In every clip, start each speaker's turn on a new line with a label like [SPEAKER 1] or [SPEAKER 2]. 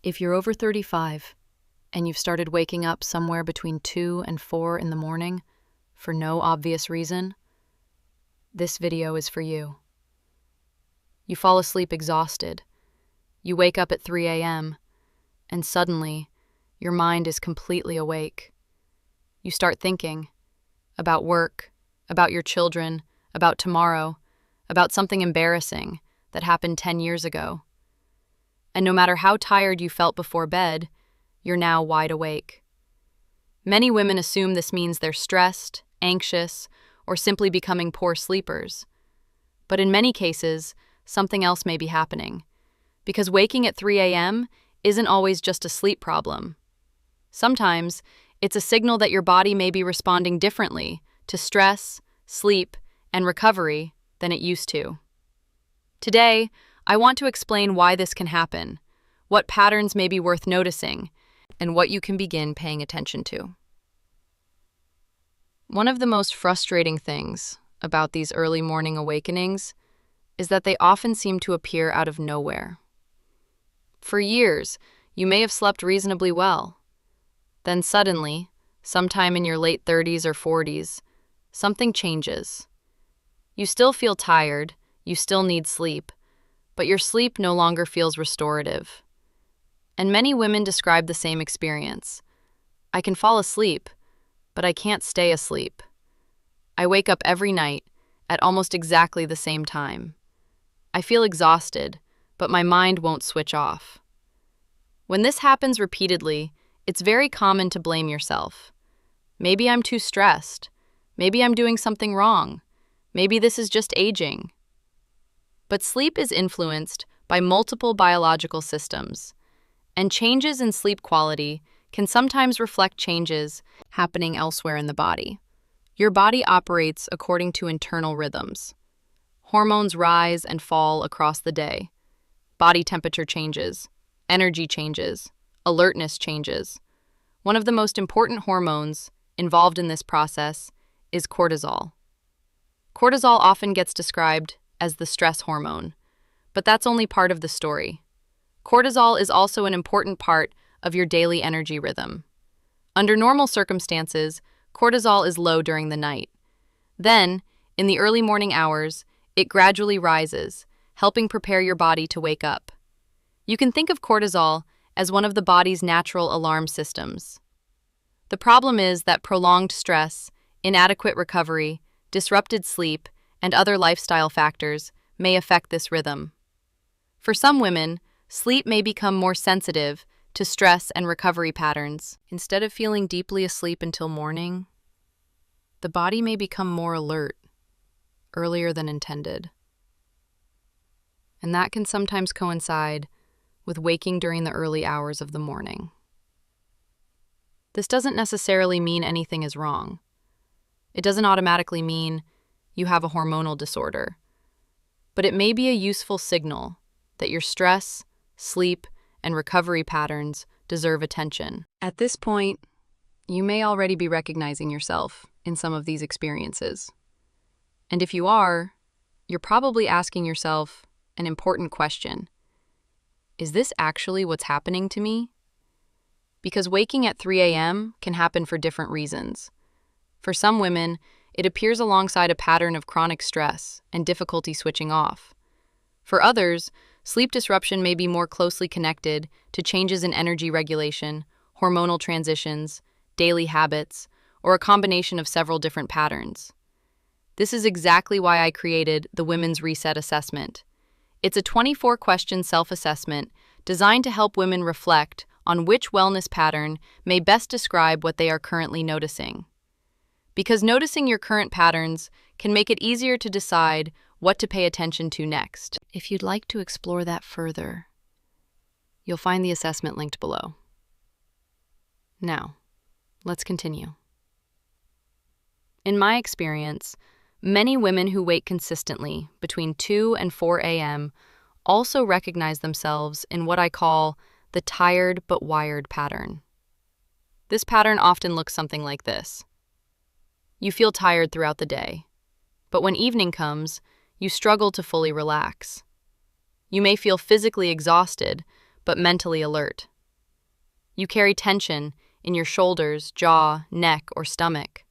[SPEAKER 1] If you're over 35 and you've started waking up somewhere between 2 and 4 in the morning for no obvious reason, this video is for you. You fall asleep exhausted. You wake up at 3 a.m. and suddenly your mind is completely awake. You start thinking about work, about your children, about tomorrow, about something embarrassing that happened 10 years ago. And no matter how tired you felt before bed, you're now wide awake. Many women assume this means they're stressed, anxious, or simply becoming poor sleepers. But in many cases, something else may be happening, because waking at 3 a.m. isn't always just a sleep problem. Sometimes, it's a signal that your body may be responding differently to stress, sleep, and recovery than it used to. Today, I want to explain why this can happen, what patterns may be worth noticing, and what you can begin paying attention to. One of the most frustrating things about these early morning awakenings is that they often seem to appear out of nowhere. For years, you may have slept reasonably well. Then suddenly, sometime in your late 30s or 40s, something changes. You still feel tired, you still need sleep, but your sleep no longer feels restorative. And many women describe the same experience. I can fall asleep, but I can't stay asleep. I wake up every night at almost exactly the same time. I feel exhausted, but my mind won't switch off. When this happens repeatedly, it's very common to blame yourself. Maybe I'm too stressed. Maybe I'm doing something wrong. Maybe this is just aging. But sleep is influenced by multiple biological systems, and changes in sleep quality can sometimes reflect changes happening elsewhere in the body. Your body operates according to internal rhythms. Hormones rise and fall across the day. Body temperature changes, energy changes, alertness changes. One of the most important hormones involved in this process is cortisol. Cortisol often gets described as the stress hormone, but that's only part of the story. Cortisol is also an important part of your daily energy rhythm. Under normal circumstances, cortisol is low during the night. Then, in the early morning hours, it gradually rises, helping prepare your body to wake up. You can think of cortisol as one of the body's natural alarm systems. The problem is that prolonged stress, inadequate recovery, disrupted sleep, and other lifestyle factors may affect this rhythm. For some women, sleep may become more sensitive to stress and recovery patterns. Instead of feeling deeply asleep until morning, the body may become more alert earlier than intended. And that can sometimes coincide with waking during the early hours of the morning. This doesn't necessarily mean anything is wrong. It doesn't automatically mean you have a hormonal disorder, but it may be a useful signal that your stress, sleep, and recovery patterns deserve attention. At this point, you may already be recognizing yourself in some of these experiences. And if you are, you're probably asking yourself an important question. Is this actually what's happening to me? Because waking at 3 a.m. can happen for different reasons. For some women, it appears alongside a pattern of chronic stress and difficulty switching off. For others, sleep disruption may be more closely connected to changes in energy regulation, hormonal transitions, daily habits, or a combination of several different patterns. This is exactly why I created the Women's Reset Assessment. It's a 24-question self-assessment designed to help women reflect on which wellness pattern may best describe what they are currently noticing. Because noticing your current patterns can make it easier to decide what to pay attention to next. If you'd like to explore that further, you'll find the assessment linked below. Now, let's continue. In my experience, many women who wake consistently between 2 and 4 a.m. also recognize themselves in what I call the tired but wired pattern. This pattern often looks something like this. You feel tired throughout the day, but when evening comes, you struggle to fully relax. You may feel physically exhausted, but mentally alert. You carry tension in your shoulders, jaw, neck, or stomach.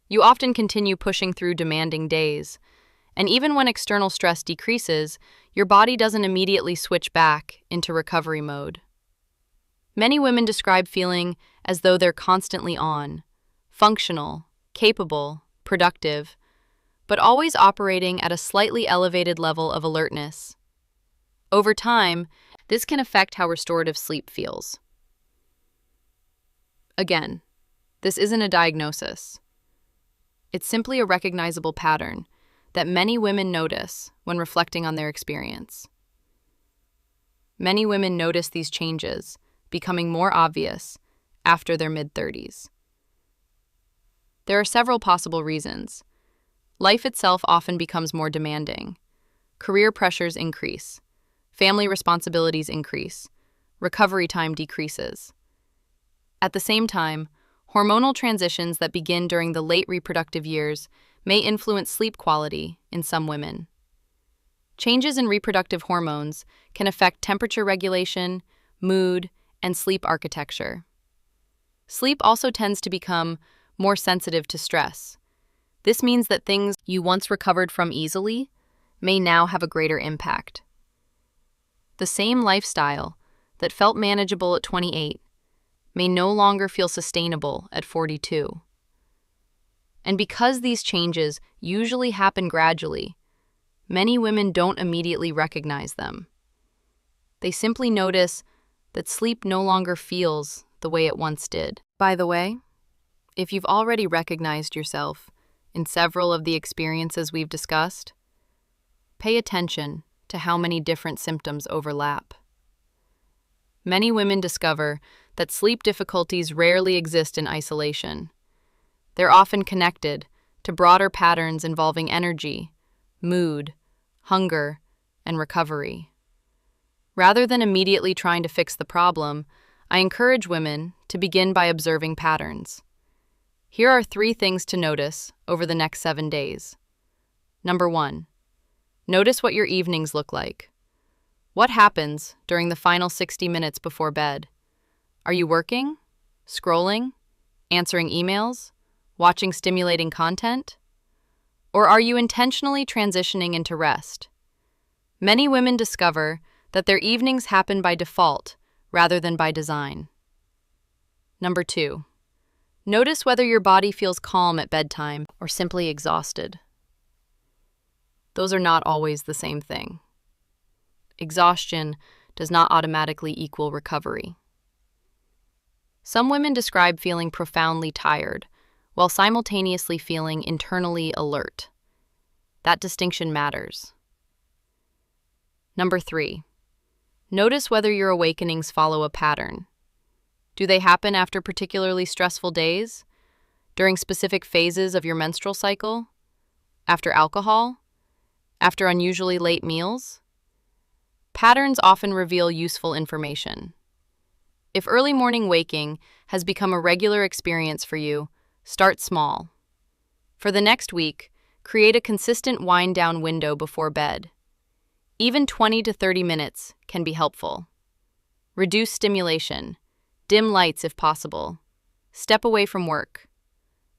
[SPEAKER 1] You often continue pushing through demanding days, and even when external stress decreases, your body doesn't immediately switch back into recovery mode. Many women describe feeling as though they're constantly on, functional, capable, productive, but always operating at a slightly elevated level of alertness. Over time, this can affect how restorative sleep feels. Again, this isn't a diagnosis. It's simply a recognizable pattern that many women notice when reflecting on their experience. Many women notice these changes becoming more obvious after their mid-30s. There are several possible reasons. Life itself often becomes more demanding. Career pressures increase. Family responsibilities increase. Recovery time decreases. At the same time, hormonal transitions that begin during the late reproductive years may influence sleep quality in some women. Changes in reproductive hormones can affect temperature regulation, mood, and sleep architecture. Sleep also tends to become more sensitive to stress. This means that things you once recovered from easily may now have a greater impact. The same lifestyle that felt manageable at 28 may no longer feel sustainable at 42. And because these changes usually happen gradually, many women don't immediately recognize them. They simply notice that sleep no longer feels the way it once did. By the way, if you've already recognized yourself in several of the experiences we've discussed, pay attention to how many different symptoms overlap. Many women discover that sleep difficulties rarely exist in isolation. They're often connected to broader patterns involving energy, mood, hunger, and recovery. Rather than immediately trying to fix the problem, I encourage women to begin by observing patterns. Here are 3 things to notice over the next 7 days. Number 1, notice what your evenings look like. What happens during the final 60 minutes before bed? Are you working, scrolling, answering emails, watching stimulating content? Or are you intentionally transitioning into rest? Many women discover that their evenings happen by default rather than by design. Number 2, notice whether your body feels calm at bedtime or simply exhausted. Those are not always the same thing. Exhaustion does not automatically equal recovery. Some women describe feeling profoundly tired, while simultaneously feeling internally alert. That distinction matters. Number 3, notice whether your awakenings follow a pattern. Do they happen after particularly stressful days? During specific phases of your menstrual cycle? After alcohol? After unusually late meals? Patterns often reveal useful information. If early morning waking has become a regular experience for you, start small. For the next week, create a consistent wind-down window before bed. Even 20 to 30 minutes can be helpful. Reduce stimulation. Dim lights if possible. Step away from work.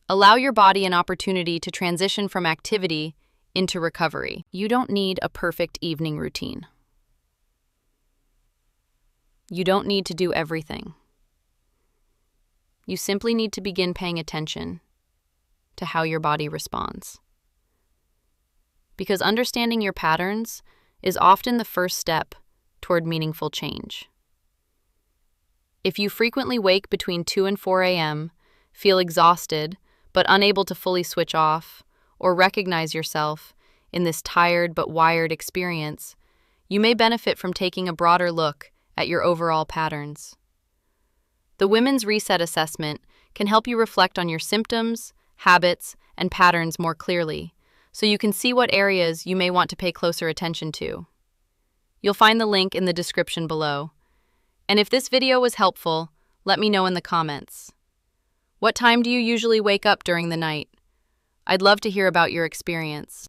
[SPEAKER 1] Allow your body an opportunity to transition from activity into recovery. You don't need a perfect evening routine. You don't need to do everything. You simply need to begin paying attention to how your body responds. Because understanding your patterns is often the first step toward meaningful change. If you frequently wake between 2 and 4 a.m., feel exhausted but unable to fully switch off, or recognize yourself in this tired but wired experience, you may benefit from taking a broader look at your overall patterns. The Women's Reset Assessment can help you reflect on your symptoms, habits, and patterns more clearly, so you can see what areas you may want to pay closer attention to. You'll find the link in the description below. And if this video was helpful, let me know in the comments. What time do you usually wake up during the night? I'd love to hear about your experience.